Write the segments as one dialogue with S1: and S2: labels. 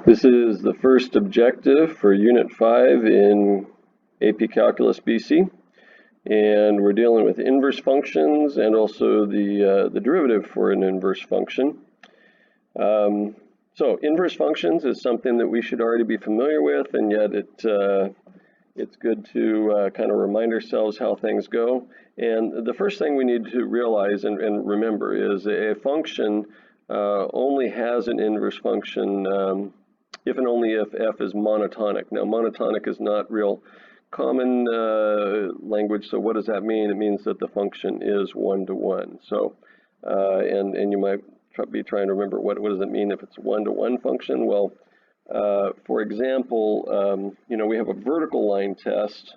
S1: This is the first objective for Unit 5 in AP Calculus BC, and we're dealing with inverse functions and also the derivative for an inverse function. So inverse functions is something that we should already be familiar with, and yet it's good to kind of remind ourselves how things go. And the first thing we need to realize and remember is a function only has an inverse function if and only if f is monotonic. Now, monotonic is not real common language, so what does that mean? It means that the function is one-to-one. So, and you might be trying to remember what does it mean if it's one-to-one function? Well, for example, we have a vertical line test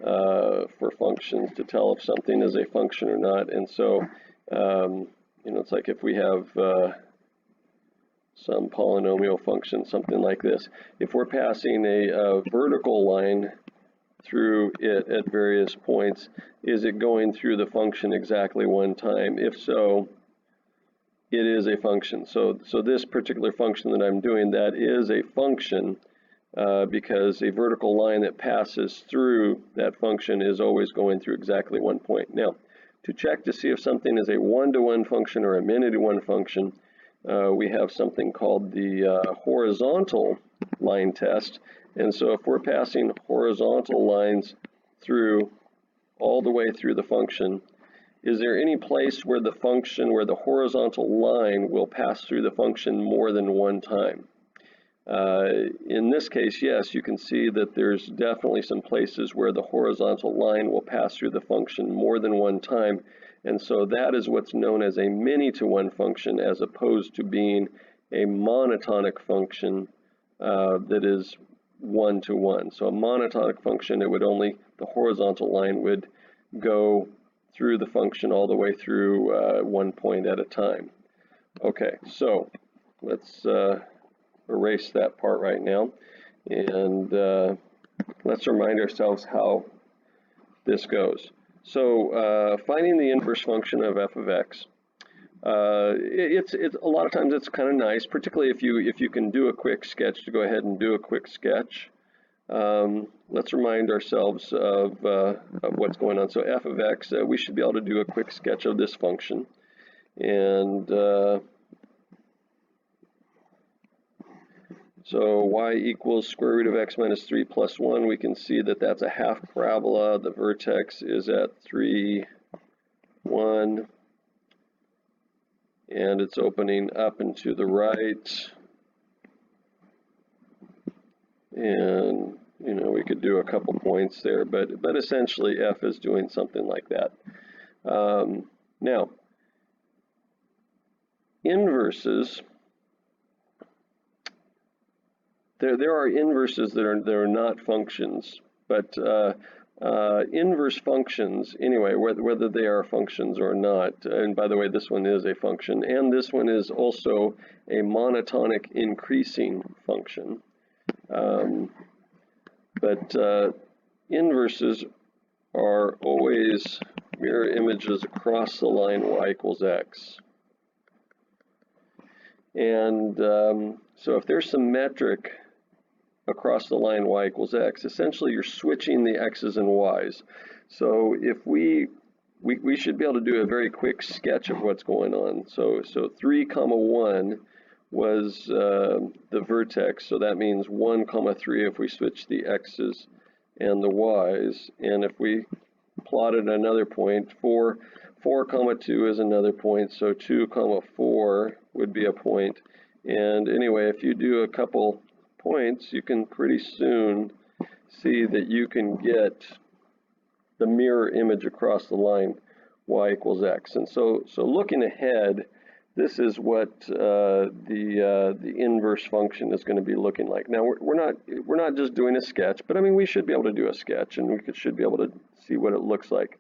S1: for functions to tell if something is a function or not, and so it's like if we have some polynomial function, something like this. If we're passing a vertical line through it at various points, is it going through the function exactly one time? If so, it is a function. So this particular function that I'm doing, that is a function because a vertical line that passes through that function is always going through exactly one point. Now, to check to see if something is a one-to-one function or a many-to-one function, we have something called the horizontal line test. And so if we're passing horizontal lines through all the way through the function, is there any place where the horizontal line will pass through the function more than one time? In this case, yes, you can see that there's definitely some places where the horizontal line will pass through the function more than one time. And so that is what's known as a many-to-one function, as opposed to being a monotonic function that is one-to-one. So a monotonic function, the horizontal line would go through the function all the way through one point at a time. Okay, so let's erase that part right now, and let's remind ourselves how this goes. So finding the inverse function of f of x, it's a lot of times it's kind of nice, particularly if you can do a quick sketch, to go ahead and do a quick sketch. Let's remind ourselves of what's going on. So f of x, we should be able to do a quick sketch of this function, and so y equals square root of x minus 3 plus 1. We can see that that's a half parabola. The vertex is at 3, 1, and it's opening up and to the right. And we could do a couple points there, but essentially f is doing something like that. Now, inverses. There are inverses that are not functions, but inverse functions, anyway, whether they are functions or not, and by the way, this one is a function, and this one is also a monotonic increasing function. But inverses are always mirror images across the line y equals x. And so if they're symmetric across the line y equals x, essentially you're switching the x's and y's. So if we should be able to do a very quick sketch of what's going on. So 3, 1 was the vertex, so that means 1, 3 if we switch the x's and the y's. And if we plotted another point, 4, 2 is another point, so 2, 4 would be a point. And anyway, if you do a couple points, you can pretty soon see that you can get the mirror image across the line y equals x. And so looking ahead, this is what the inverse function is going to be looking like. Now we're not just doing a sketch, but I mean we should be able to do a sketch, and we should be able to see what it looks like.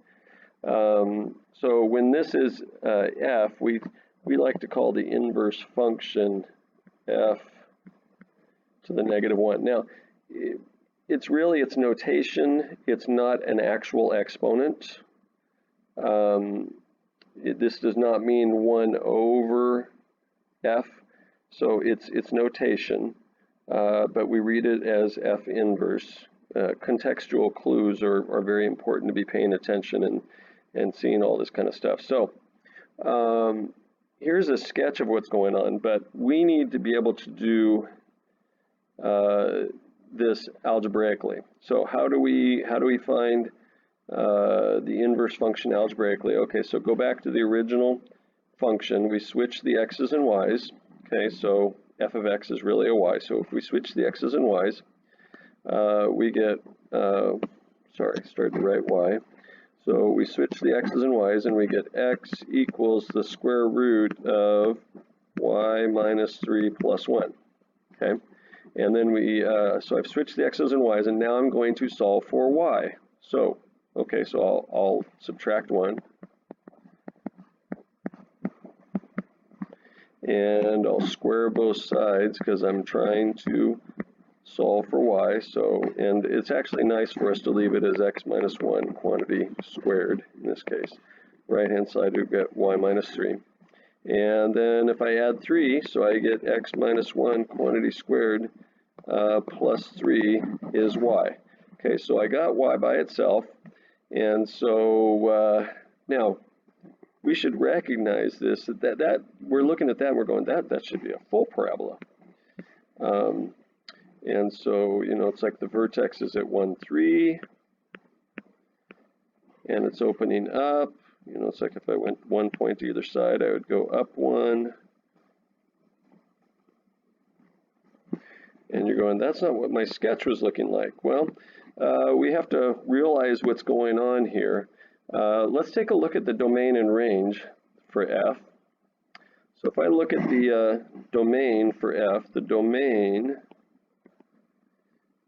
S1: So when this is f, we like to call the inverse function f to the -1. Now, it's notation. It's not an actual exponent. This does not mean 1 over f, so it's notation. but we read it as F inverse. Contextual clues are very important to be paying attention and seeing all this kind of stuff. So here's a sketch of what's going on, but we need to be able to do this algebraically. So how do we find the inverse function algebraically? Okay, so go back to the original function. We switch the x's and y's. Okay, so f of x is really a y. So if we switch the x's and y's, we get, sorry, started to write y. So we switch the x's and y's and we get x equals the square root of y minus 3 plus 1. Okay, and then so I've switched the x's and y's, and now I'm going to solve for y. So, okay, so I'll subtract 1. And I'll square both sides because I'm trying to solve for y. So, and it's actually nice for us to leave it as x minus 1 quantity squared in this case. Right hand side we get y minus 3. And then if I add 3, so I get x minus 1 quantity squared plus 3 is y. Okay, so I got y by itself. And so now we should recognize this, that we're looking at that and we're going, that should be a full parabola. And so, you know, it's like the vertex is at 1, 3, and it's opening up. You know, it's like if I went 1 point to either side, I would go up 1. And you're going, that's not what my sketch was looking like. Well, we have to realize what's going on here. Let's take a look at the domain and range for f. So if I look at the domain for f, the domain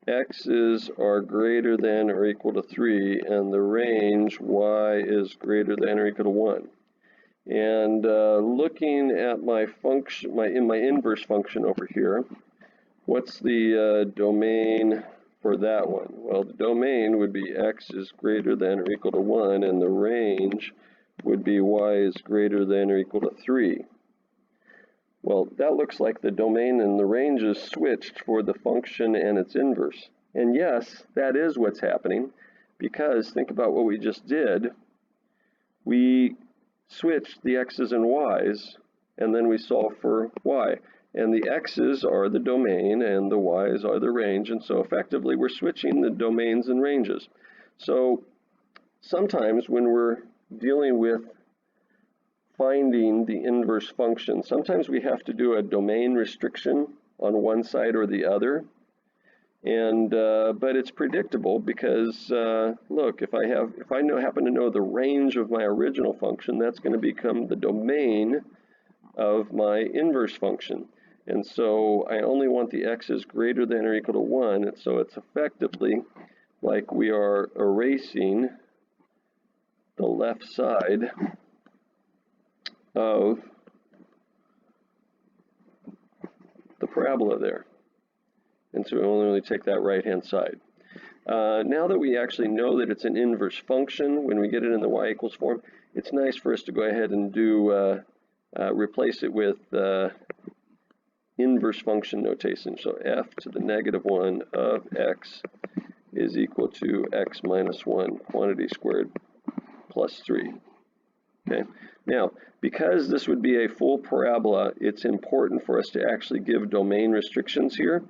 S1: x's are greater than or equal to 3, and the range y is greater than or equal to 1. And looking at my function, in my inverse function over here, what's the domain for that one? Well, the domain would be x is greater than or equal to 1, and the range would be y is greater than or equal to 3. Well, that looks like the domain and the range is switched for the function and its inverse. And yes, that is what's happening, because think about what we just did. We switched the x's and y's, and then we solve for y. And the x's are the domain and the y's are the range, and so effectively we're switching the domains and ranges. So sometimes when we're dealing with finding the inverse function, sometimes we have to do a domain restriction on one side or the other. And but it's predictable because look, if I happen to know the range of my original function, that's going to become the domain of my inverse function. And so I only want the x's greater than or equal to 1, and so it's effectively like we are erasing the left side of the parabola there. And so we only take that right-hand side. Now that we actually know that it's an inverse function, when we get it in the y equals form, it's nice for us to go ahead and do replace it with inverse function notation. So f to the negative 1 of x is equal to x minus 1 quantity squared plus 3. Okay. Now, because this would be a full parabola, it's important for us to actually give domain restrictions here.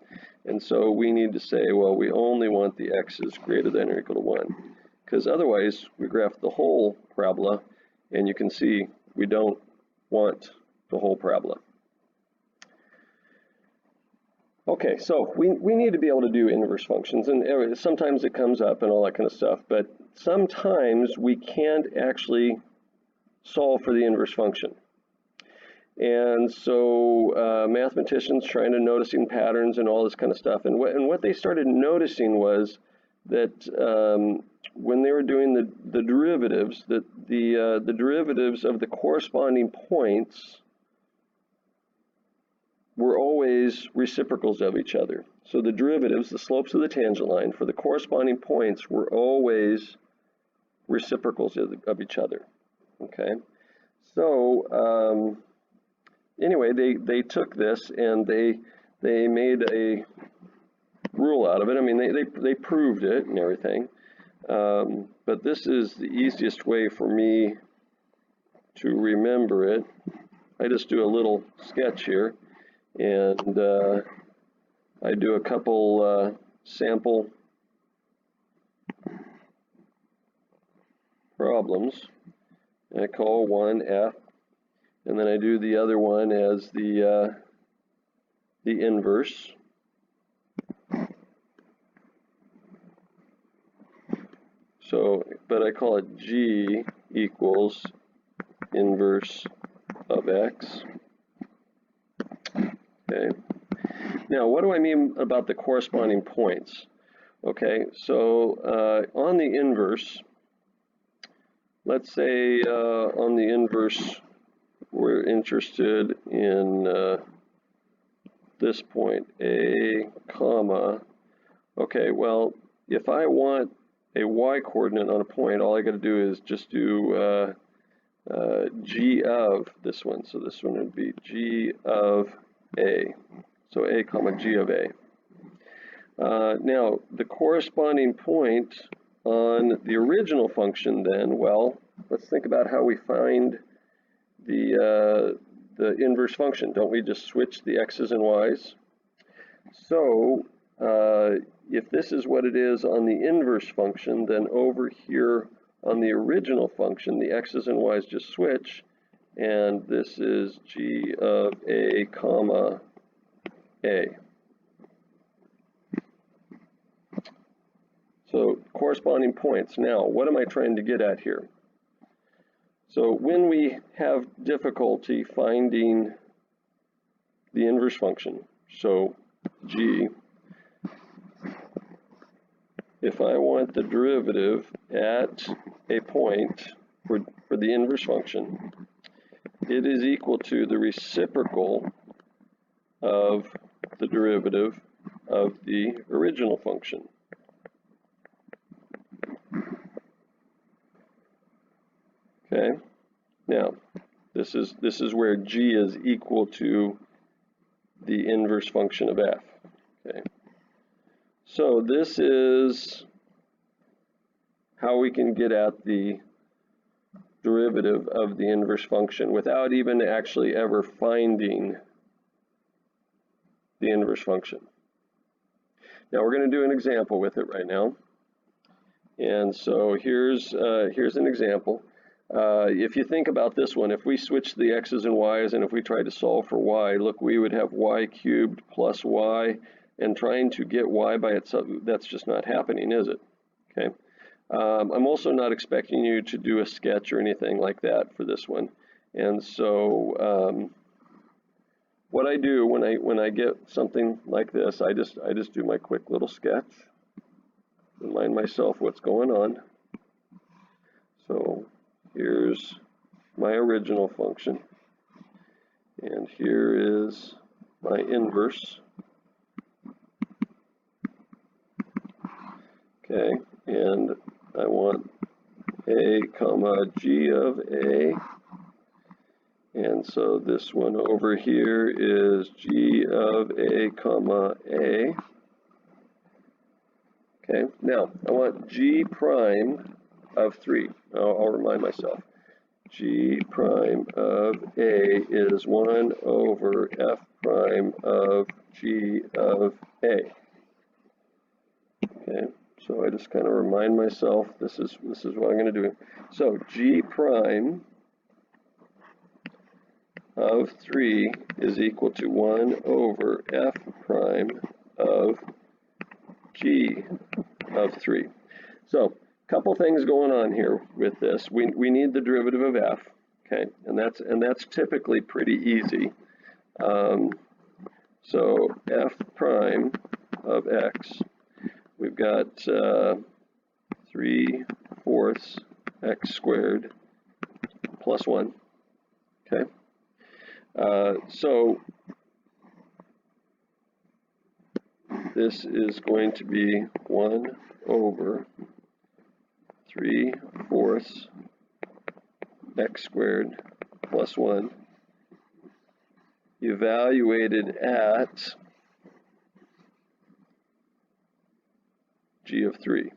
S1: And so we need to say, well, we only want the x's greater than or equal to 1. Because otherwise, we graph the whole parabola, and you can see we don't want the whole parabola. Okay, so we need to be able to do inverse functions, and sometimes it comes up and all that kind of stuff, but sometimes we can't actually solve for the inverse function. And so mathematicians trying to noticing patterns and all this kind of stuff, and what they started noticing was that when they were doing the derivatives, that the derivatives of the corresponding points were always reciprocals of each other. So the derivatives, the slopes of the tangent line for the corresponding points were always reciprocals of each other. Okay, so anyway, they took this and they they made a rule out of it. I mean, they proved it and everything. But this is the easiest way for me to remember it. I just do a little sketch here, and I do a couple sample problems. And I call one F, and then I do the other one as the inverse. So, but I call it G equals inverse of X. Okay. Now, what do I mean about the corresponding points? Okay, so on the inverse, let's say on the inverse, we're interested in this point, A, comma. Okay, well, if I want a y-coordinate on a point, all I got to do is just do G of this one. So this one would be G of A. So A comma G of A. Now, the corresponding point on the original function then, well, let's think about how we find the inverse function. Don't we just switch the x's and y's? So, if this is what it is on the inverse function, then over here on the original function, the x's and y's just switch, and this is G of A comma A. So corresponding points. Now, what am I trying to get at here? So when we have difficulty finding the inverse function, so G, if I want the derivative at a point for the inverse function, it is equal to the reciprocal of the derivative of the original function. Okay, now this is where G is equal to the inverse function of f. Okay, so this is how we can get at the derivative of the inverse function without even actually ever finding the inverse function. Now we're going to do an example with it right now, and so here's an example. If you think about this one, if we switch the x's and y's, and if we tried to solve for y, look, we would have y cubed plus y, and trying to get y by itself, that's just not happening, is it? Okay. I'm also not expecting you to do a sketch or anything like that for this one, and so what I do when I get something like this, I just do my quick little sketch, remind myself what's going on. So here's my original function, and here is my inverse. Okay, and I want A comma G of A, and so this one over here is G of A comma A. Okay, now I want G prime of 3. I'll remind myself. G prime of A is 1 over F prime of G of A. Okay, so I just kind of remind myself this is what I'm going to do. So G prime of 3 is equal to 1 over F prime of G of 3. So couple things going on here with this. We need the derivative of f, okay, and that's typically pretty easy. So f prime of x, we've got 3/4 x squared plus 1. Okay, so this is going to be 1 over 3/4 x squared plus 1 evaluated at g of 3.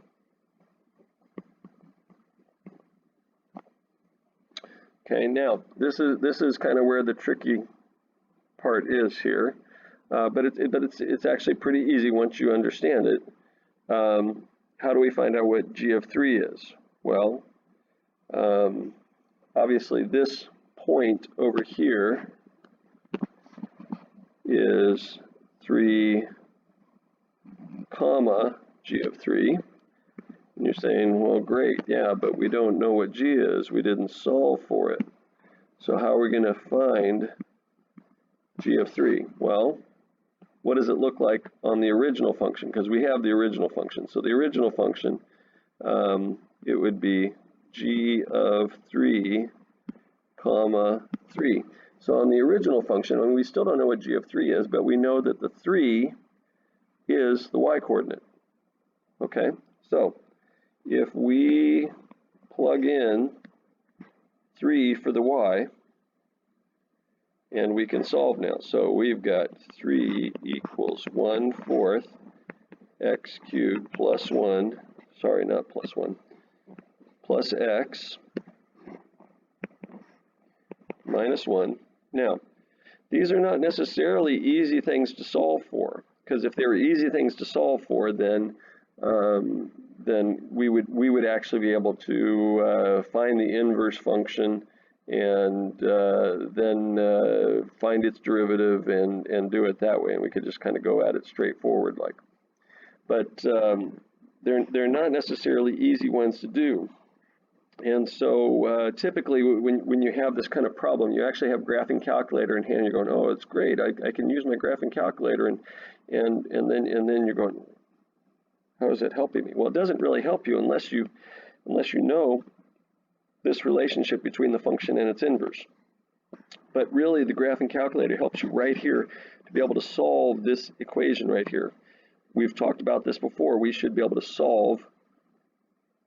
S1: Okay, now this is kind of where the tricky part is here, but it's actually pretty easy once you understand it. How do we find out what g of 3 is? Well, obviously this point over here is 3 comma g of 3. And you're saying, well, great, yeah, but we don't know what g is. We didn't solve for it. So how are we going to find g of 3? Well, what does it look like on the original function? Because we have the original function. So the original function, it would be g of 3 comma 3. So on the original function, I mean, we still don't know what g of 3 is, but we know that the 3 is the y-coordinate. Okay, so if we plug in 3 for the y, and we can solve now. So we've got 3 equals 1/4 x cubed plus 1, sorry, not plus 1, plus x minus 1. Now, these are not necessarily easy things to solve for, because if they were easy things to solve for, then we would actually be able to find the inverse function and then find its derivative and do it that way, and we could just kind of go at it straightforward like. But they're not necessarily easy ones to do. And so typically when you have this kind of problem, you actually have graphing calculator in hand. You're going, oh, it's great. I can use my graphing calculator, and then you're going, how is it helping me? Well, it doesn't really help you unless you know this relationship between the function and its inverse. But really, the graphing calculator helps you right here to be able to solve this equation right here. We've talked about this before. We should be able to solve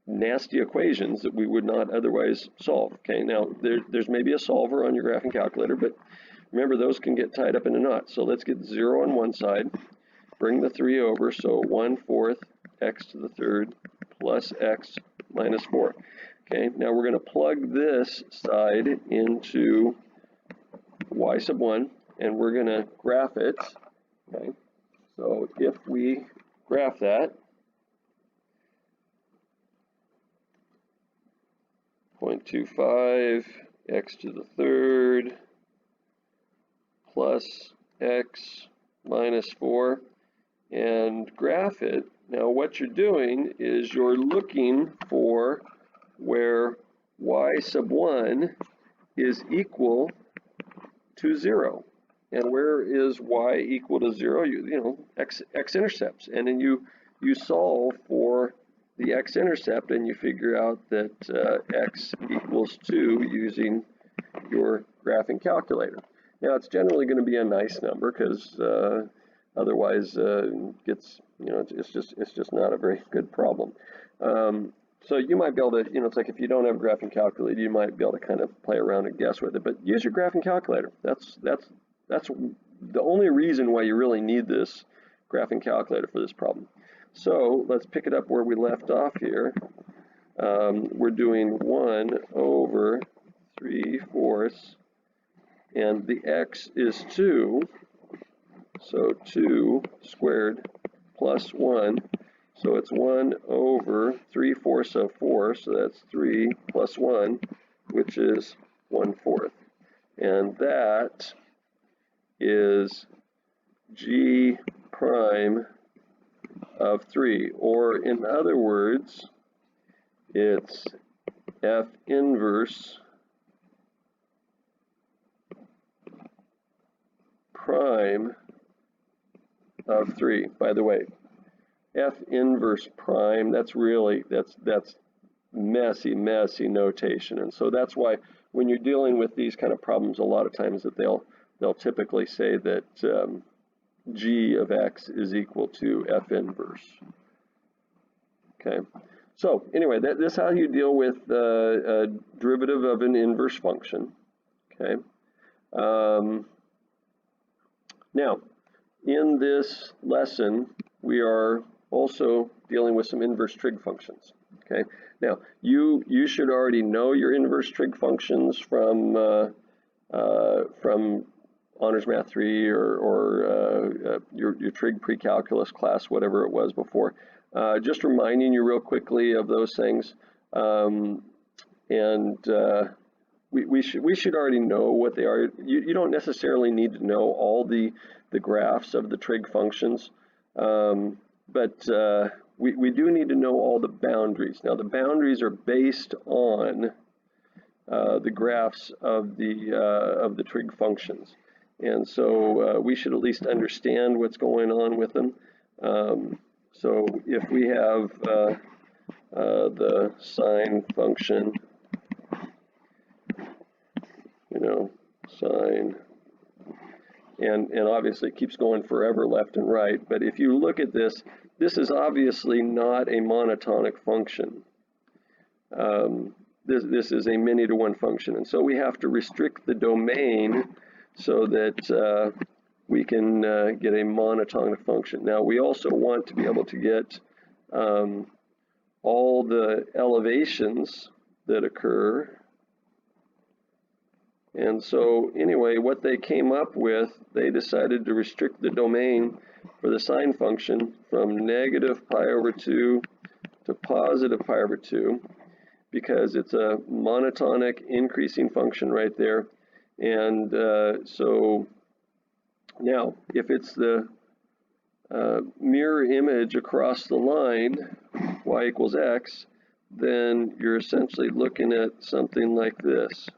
S1: nasty equations that we would not otherwise solve. Okay, now there's maybe a solver on your graphing calculator, but remember those can get tied up in a knot. So let's get 0 on one side, bring the 3 over, so 1/4 x to the third plus x minus 4. Okay, now we're going to plug this side into y sub 1, and we're going to graph it. Okay, so if we graph that, 0.25 x to the third plus x minus 4, and graph it. Now what you're doing is you're looking for where y sub 1 is equal to 0. And where is y equal to 0? You know, x-intercepts. And then you solve for the x-intercept, and you figure out that x equals 2 using your graphing calculator. Now it's generally going to be a nice number, because otherwise it's just not a very good problem. So you might be able to, it's like if you don't have a graphing calculator, you might be able to kind of play around and guess with it. But use your graphing calculator. That's the only reason why you really need this graphing calculator for this problem. So let's pick it up where we left off here. We're doing 1/3/4, and the x is 2, so 2 squared plus 1. So it's 1/3/4 of 4, so that's 3 plus 1, which is 1/4. And that is g prime of 3, or in other words, it's f inverse prime of 3. By the way, f inverse prime, that's messy notation, and so that's why when you're dealing with these kind of problems, a lot of times that they'll typically say that g of x is equal to f inverse. Okay, so anyway, this is how you deal with a derivative of an inverse function. Okay, now in this lesson we are also dealing with some inverse trig functions. Okay, now you should already know your inverse trig functions from Honors Math 3 or your trig pre-calculus class, whatever it was before. Just reminding you real quickly of those things, we should already know what they are. You don't necessarily need to know all the graphs of the trig functions, but we do need to know all the boundaries. Now the boundaries are based on the graphs of the trig functions, and so we should at least understand what's going on with them. So if we have the sine function, sine, and obviously it keeps going forever left and right, but if you look at this, this is obviously not a monotonic function. This is a many to one function, and so we have to restrict the domain so that we can get a monotonic function. Now we also want to be able to get all the elevations that occur. And so anyway, what they came up with, they decided to restrict the domain for the sine function from negative pi over 2 to positive pi over 2, because it's a monotonic increasing function right there. And so now, if it's the mirror image across the line, y equals x, then you're essentially looking at something like this.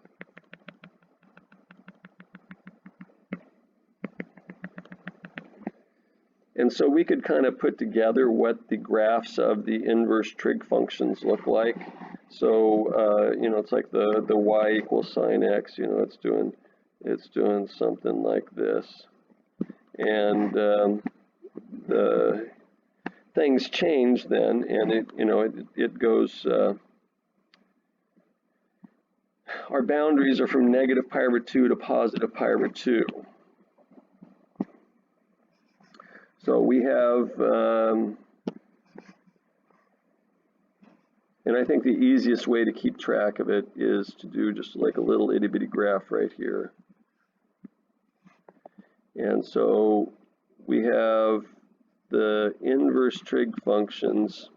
S1: And so we could kind of put together what the graphs of the inverse trig functions look like. So it's like the y equals sine x. It's doing something like this, and the things change then, and it goes. Our boundaries are from negative pi over 2 to positive pi over 2. So we have, and I think the easiest way to keep track of it is to do just like a little itty bitty graph right here. And so we have the inverse trig functions.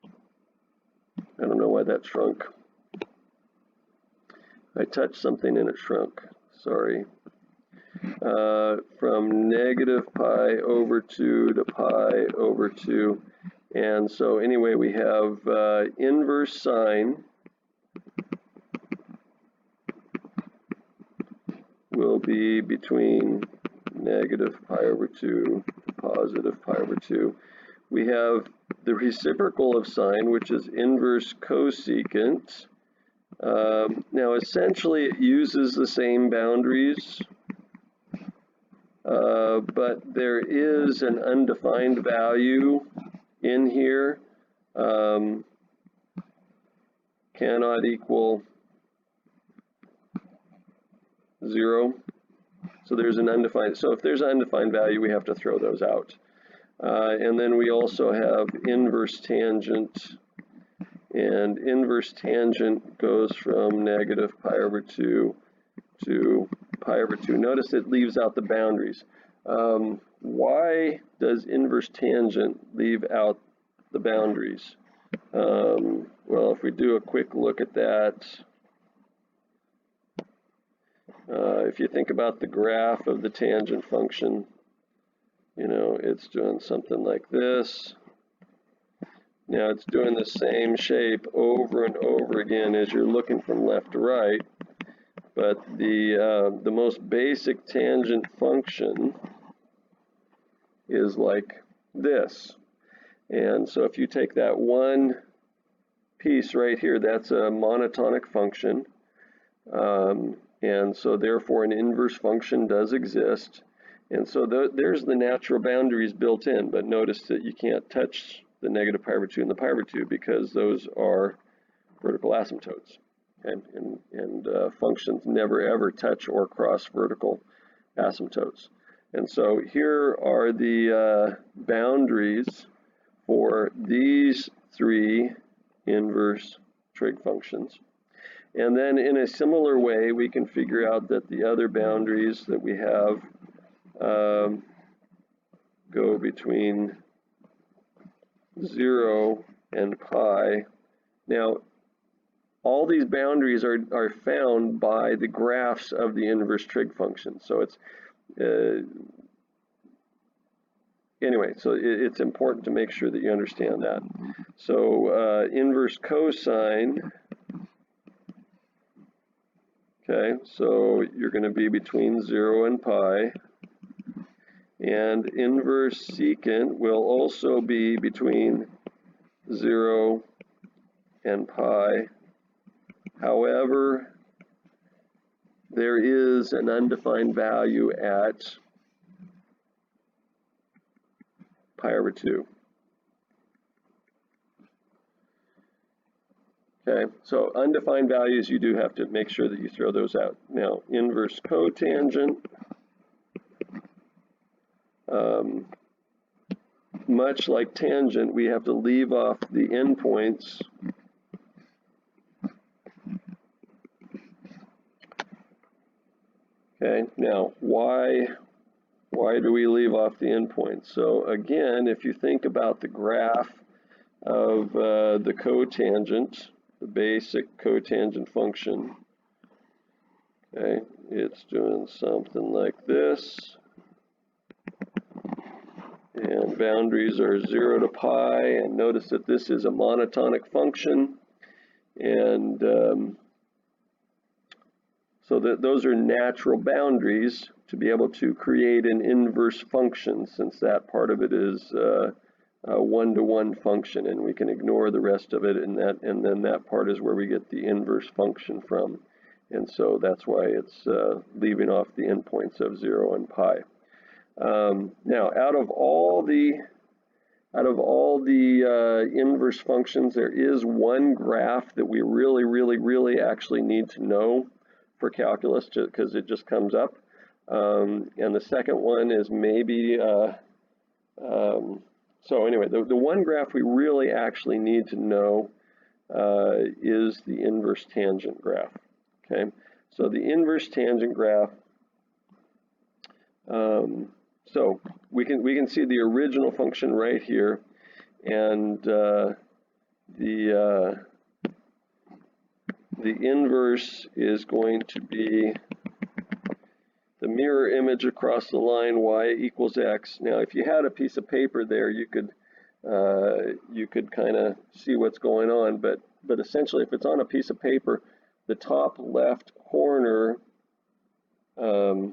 S1: I don't know why that shrunk. I touched something and it shrunk, sorry. From negative pi over 2 to pi over 2. And so anyway, we have inverse sine will be between negative pi over 2 to positive pi over 2. We have the reciprocal of sine, which is inverse cosecant. Now essentially it uses the same boundaries, but there is an undefined value in here, cannot equal 0. So there's an undefined, so if there's an undefined value, we have to throw those out. And then we also have inverse tangent, and inverse tangent goes from negative pi over 2 to pi over 2. Notice it leaves out the boundaries. Why does inverse tangent leave out the boundaries? Well, if we do a quick look at that, if you think about the graph of the tangent function, it's doing something like this. Now it's doing the same shape over and over again as you're looking from left to right, but the most basic tangent function is like this. And so if you take that one piece right here, that's a monotonic function, and so therefore an inverse function does exist. And so there's the natural boundaries built in, but notice that you can't touch the negative pi over 2 and the pi over 2 because those are vertical asymptotes. Okay? And functions never ever touch or cross vertical asymptotes. And so here are the boundaries for these three inverse trig functions. And then in a similar way, we can figure out that the other boundaries that we have go between 0 and pi. Now, all these boundaries are found by the graphs of the inverse trig function. So it's anyway, so it's important to make sure that you understand that. So inverse cosine, okay, so you're going to be between 0 and pi. And inverse secant will also be between 0 and pi. However, there is an undefined value at pi over 2. Okay, so undefined values, you do have to make sure that you throw those out. Now, inverse cotangent, much like tangent, we have to leave off the endpoints. Okay, now why do we leave off the endpoints? So again, if you think about the graph of the cotangent, the basic cotangent function, okay, it's doing something like this. And boundaries are 0 to pi, and notice that this is a monotonic function, and so those are natural boundaries to be able to create an inverse function, since that part of it is a one-to-one function, and we can ignore the rest of it, and then that part is where we get the inverse function from, and so that's why it's leaving off the endpoints of 0 and pi. Now, out of all the inverse functions, there is one graph that we really actually need to know for calculus, because it just comes up. And the second one is maybe, so anyway, the one graph we really actually need to know is the inverse tangent graph. Okay, so the inverse tangent graph, so we can see the original function right here, and the inverse is going to be the mirror image across the line y equals x. Now, if you had a piece of paper there, you could kind of see what's going on, but essentially, if it's on a piece of paper, the top left corner, oh,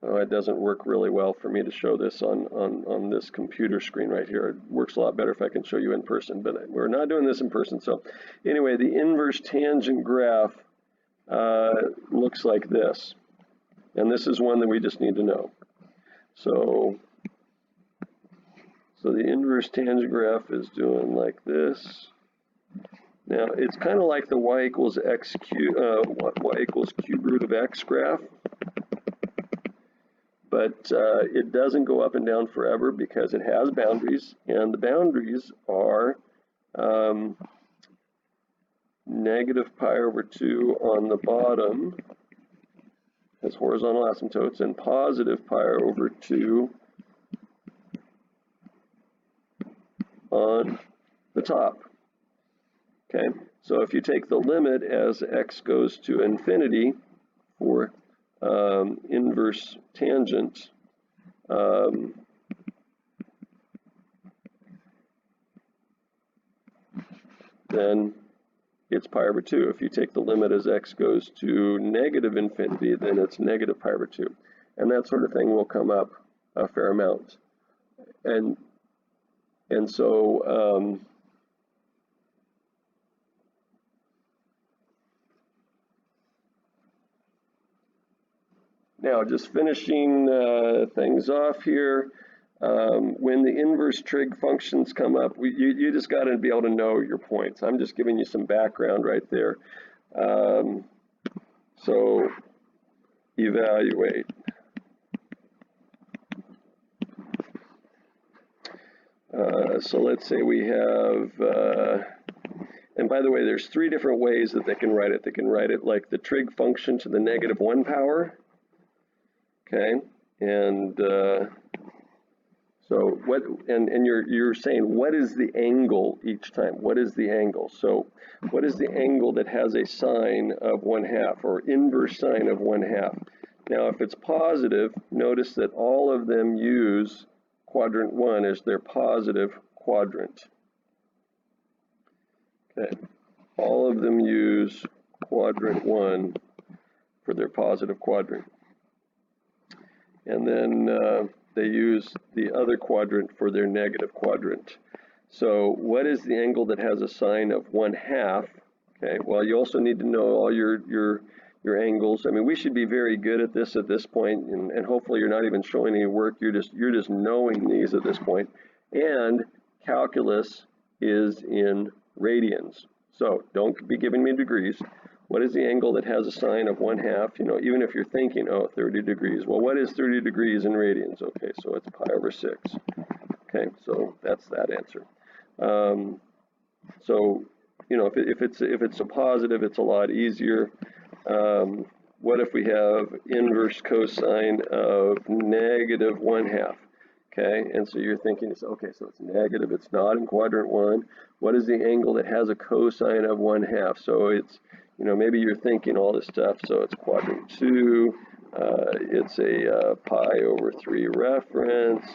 S1: it doesn't work really well for me to show this on this computer screen right here. It works a lot better if I can show you in person, but we're not doing this in person. So anyway, the inverse tangent graph looks like this. And this is one that we just need to know. So the inverse tangent graph is doing like this. Now, it's kind of like the y equals cube root of x graph. But it doesn't go up and down forever because it has boundaries, and the boundaries are negative pi over 2 on the bottom as horizontal asymptotes, and positive pi over 2 on the top. Okay, so if you take the limit as x goes to infinity for inverse tangent, then it's pi over 2. If you take the limit as x goes to negative infinity, then it's negative pi over 2. And that sort of thing will come up a fair amount. And so now, just finishing things off here, when the inverse trig functions come up, you just got to be able to know your points. I'm just giving you some background right there. So evaluate. So let's say we have, and by the way, there's 3 different ways that they can write it. They can write it like the trig function to the -1 power, okay? And so what? And you're saying what is the angle each time? What is the angle? So what is the angle that has a sine of 1/2 or inverse sine of 1/2? Now, if it's positive, notice that all of them use quadrant 1 as their positive quadrant. Okay, all of them use quadrant 1 for their positive quadrant. And then they use the other quadrant for their negative quadrant. So what is the angle that has a sine of 1/2? Okay, well, you also need to know all your angles. I mean, we should be very good at this point, and hopefully you're not even showing any work. You're just knowing these at this point. And calculus is in radians. So don't be giving me degrees. What is the angle that has a sine of 1/2? You know, even if you're thinking, oh, 30 degrees. Well, what is 30 degrees in radians? Okay, so it's pi/6. Okay, so that's that answer. So, you know, if it's a positive, it's a lot easier. What if we have inverse cosine of -1/2? Okay, and so you're thinking, okay, so it's negative, it's not in quadrant 1. What is the angle that has a cosine of 1/2? So it's, you know, maybe you're thinking all this stuff, so it's quadrant 2, it's a pi/3 reference.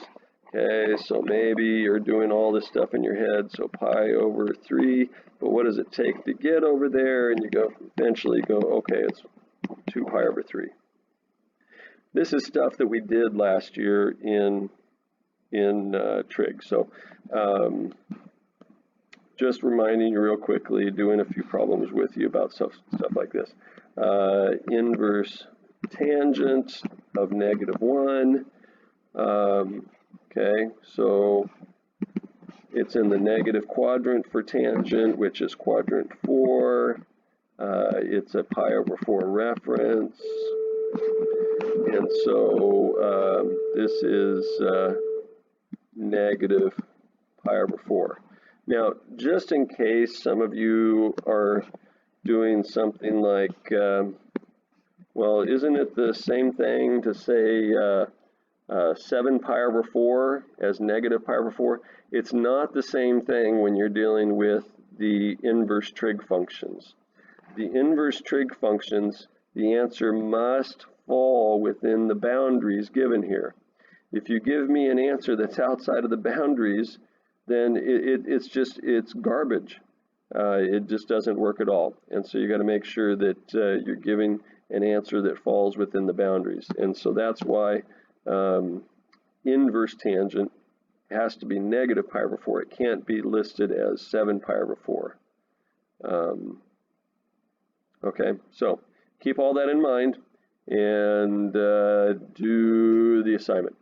S1: Okay, so maybe you're doing all this stuff in your head, so pi/3, but what does it take to get over there? And you go, eventually go, okay, it's 2 pi/3. This is stuff that we did last year in Trig. So just reminding you real quickly, doing a few problems with you about stuff like this. Inverse tangent of -1. Okay, so it's in the negative quadrant for tangent, which is quadrant 4. It's a pi/4 reference. And so this is negative pi/4. Now, just in case some of you are doing something like, well, isn't it the same thing to say 7 pi/4 as negative pi/4? It's not the same thing when you're dealing with the inverse trig functions. The inverse trig functions, the answer must fall within the boundaries given here. If you give me an answer that's outside of the boundaries, then it's garbage. It just doesn't work at all. And so you got to make sure that you're giving an answer that falls within the boundaries. And so that's why inverse tangent has to be negative pi/4. It can't be listed as 7 pi/4. Okay, so keep all that in mind and do the assignment.